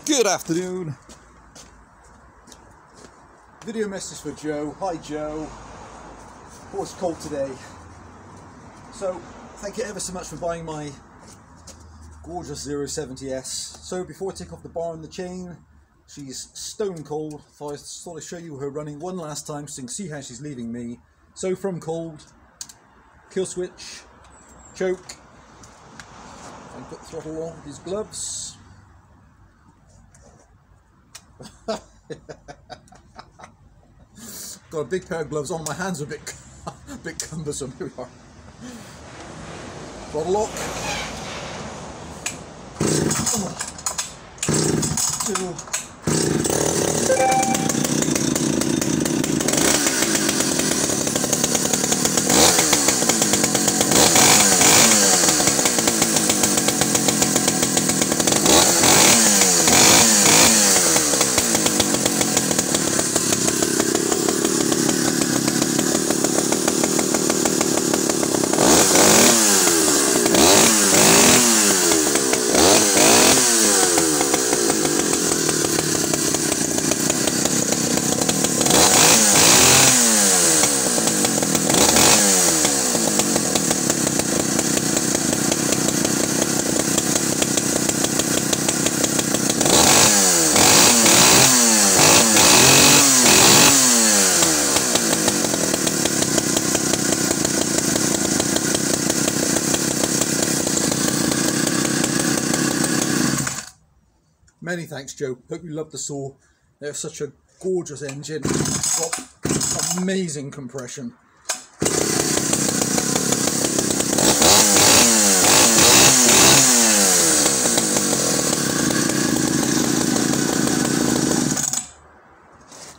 Good afternoon. Video message for Joe. Hi Joe. Oh, it's cold today. So, thank you ever so much for buying my gorgeous 070S. So, before I take off the bar and the chain, she's stone cold. So I thought I'd show you her running one last time so you can see how she's leaving me. So, from cold, kill switch, choke, and put throttle on with these gloves. Got a big pair of gloves on. My hands are a bit cumbersome. Here we are. Throttle lock. 2. Many thanks, Joe. Hope you love the saw. They're such a gorgeous engine. Got amazing compression.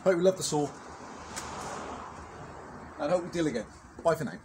Hope you love the saw. And hope we deal again. Bye for now.